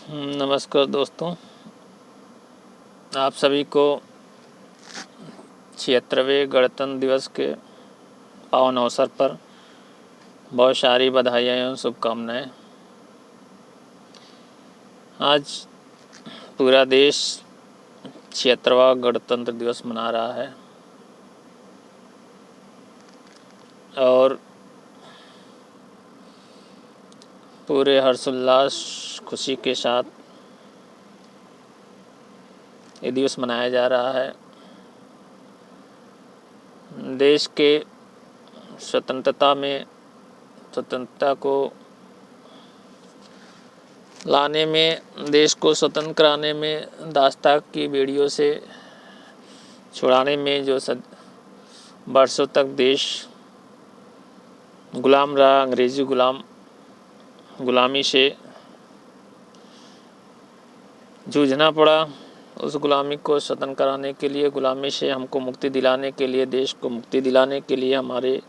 नमस्कार दोस्तों, आप सभी को 76वें गणतंत्र दिवस के पावन अवसर पर बहुत सारी बधाइयाँ एवं शुभकामनाएँ। आज पूरा देश 76वां गणतंत्र दिवस मना रहा है और पूरे हर्षोल्लास खुशी के साथ ये दिवस मनाया जा रहा है। देश के स्वतंत्रता को लाने में, देश को स्वतंत्र कराने में, दासता की बेड़ियों से छुड़ाने में जो वर्षों तक देश गुलाम रहा, अंग्रेजी गुलामी से जूझना पड़ा। उस गुलामी को स्वतंत्र कराने के लिए, गुलामी से हमको मुक्ति दिलाने के लिए, देश को मुक्ति दिलाने के लिए हमारे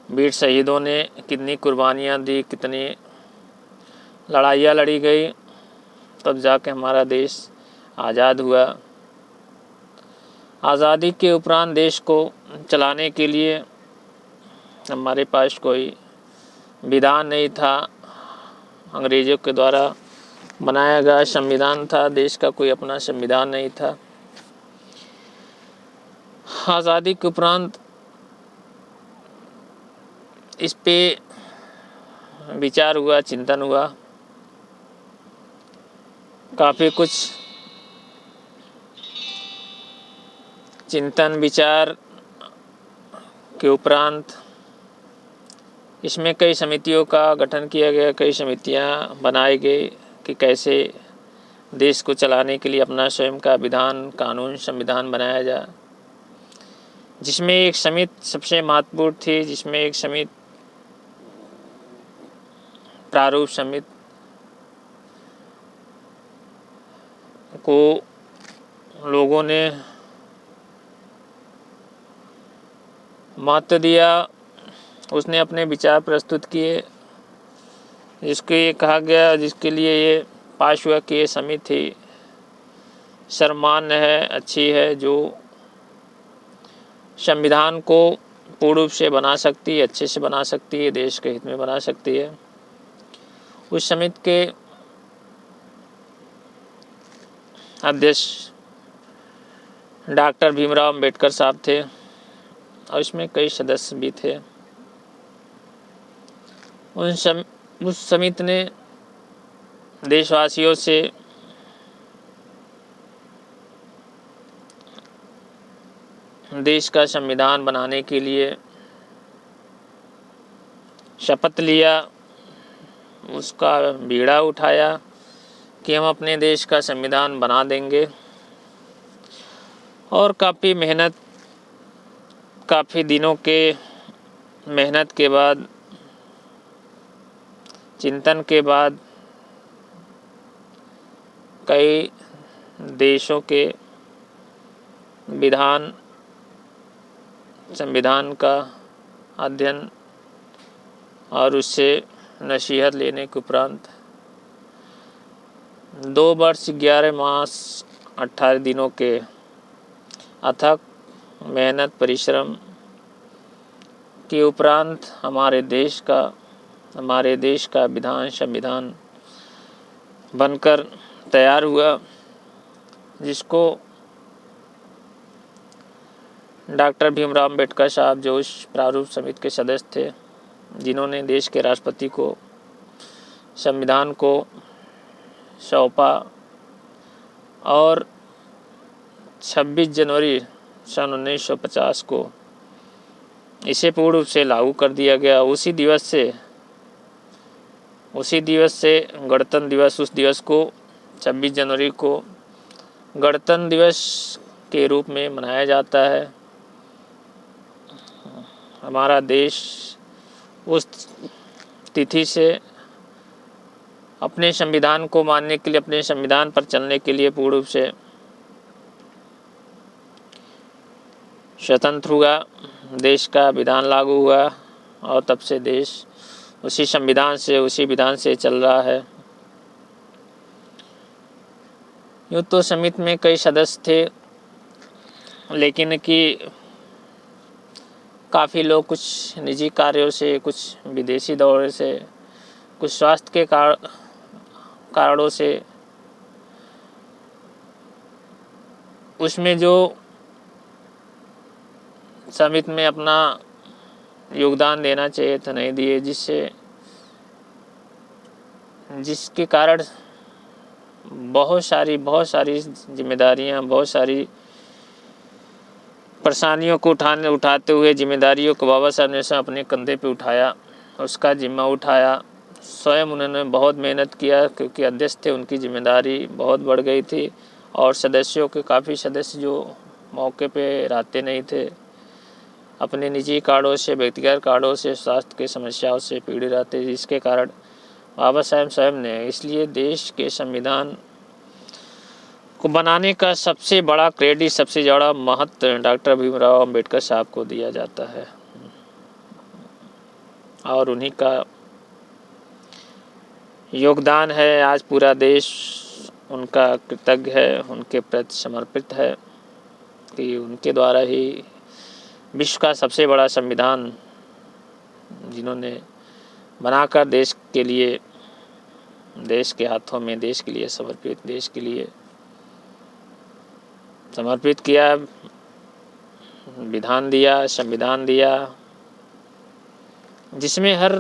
वीर शहीदों ने कितनी कुर्बानियाँ दी, कितनी लड़ाइयाँ लड़ी गई, तब जाके हमारा देश आज़ाद हुआ। आज़ादी के उपरांत देश को चलाने के लिए हमारे पास कोई विधान नहीं था। अंग्रेज़ों के द्वारा बनाया गया संविधान था, देश का कोई अपना संविधान नहीं था। आज़ादी के उपरांत इस पे विचार हुआ, चिंतन हुआ, काफ़ी कुछ चिंतन विचार के उपरांत इसमें कई समितियों का गठन किया गया, कई समितियां बनाई गई कि कैसे देश को चलाने के लिए अपना स्वयं का विधान, कानून, संविधान बनाया जाए। जिसमें एक समिति सबसे महत्वपूर्ण थी, जिसमें एक समिति प्रारूप समिति को लोगों ने महत्व दिया। उसने अपने विचार प्रस्तुत किए, जिसको ये कहा गया, जिसके लिए ये पास हुआ कि ये समिति सर्वमान्य है, अच्छी है, जो संविधान को पूर्ण रूप से बना सकती है, अच्छे से बना सकती है, देश के हित में बना सकती है। उस समिति के अध्यक्ष डॉक्टर भीमराव अंबेडकर साहब थे और इसमें कई सदस्य भी थे। उस समिति ने देशवासियों से देश का संविधान बनाने के लिए शपथ लिया, उसका बीड़ा उठाया कि हम अपने देश का संविधान बना देंगे। और काफ़ी दिनों के मेहनत के बाद, चिंतन के बाद, कई देशों के संविधान का अध्ययन और उससे नसीहत लेने के उपरांत 2 वर्ष 11 मास 18 दिनों के अथक मेहनत परिश्रम के उपरांत हमारे देश का संविधान बनकर तैयार हुआ, जिसको डॉक्टर भीमराव अंबेडकर साहब, जो उस प्रारूप समिति के सदस्य थे, जिन्होंने देश के राष्ट्रपति को संविधान को सौंपा और 26 जनवरी सन 1950 को इसे पूर्ण रूप से लागू कर दिया गया। उसी दिवस से गणतंत्र दिवस, उस दिवस को 26 जनवरी को गणतंत्र दिवस के रूप में मनाया जाता है। हमारा देश उस तिथि से अपने संविधान को मानने के लिए, अपने संविधान पर चलने के लिए पूर्ण रूप से स्वतंत्र हुआ, देश का विधान लागू हुआ और तब से देश उसी विधान से चल रहा है। यूँ तो समिति में कई सदस्य थे, लेकिन कि काफ़ी लोग कुछ निजी कार्यों से, कुछ विदेशी दौरे से, कुछ स्वास्थ्य के कारणों से उसमें जो समिति में अपना योगदान देना चाहिए था नहीं दिए, जिसके कारण बहुत सारी जिम्मेदारियां, बहुत सारी परेशानियों को उठाते हुए जिम्मेदारियों को बाबा साहब ने अपने कंधे पे उठाया, उसका जिम्मा उठाया। स्वयं उन्होंने बहुत मेहनत किया, क्योंकि अध्यक्ष थे, उनकी जिम्मेदारी बहुत बढ़ गई थी और सदस्यों के काफ़ी सदस्य जो मौके पे रहते नहीं थे, अपने निजी कारणों से, व्यक्तिगत कारणों से, स्वास्थ्य की समस्याओं से पीड़ित रहते, जिसके कारण बाबा साहब स्वयं ने, इसलिए देश के संविधान को बनाने का सबसे बड़ा क्रेडिट, सबसे बड़ा महत्व डॉक्टर भीमराव अंबेडकर साहब को दिया जाता है और उन्हीं का योगदान है। आज पूरा देश उनका कृतज्ञ है, उनके प्रति समर्पित है कि उनके द्वारा ही विश्व का सबसे बड़ा संविधान जिन्होंने बनाकर देश के लिए, देश के हाथों में, देश के लिए समर्पित, देश के लिए समर्पित किया, विधान दिया, संविधान दिया, जिसमें हर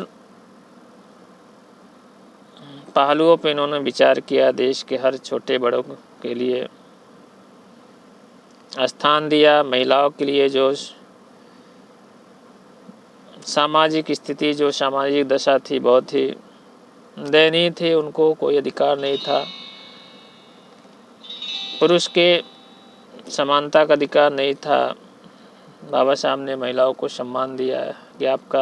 पहलुओं पे इन्होंने विचार किया, देश के हर छोटे बड़ों के लिए स्थान दिया, महिलाओं के लिए जो सामाजिक स्थिति, जो सामाजिक दशा थी, बहुत ही दयनीय थी, उनको कोई अधिकार नहीं था, पुरुष के समानता का अधिकार नहीं था। बाबा साहब ने महिलाओं को सम्मान दिया कि आपका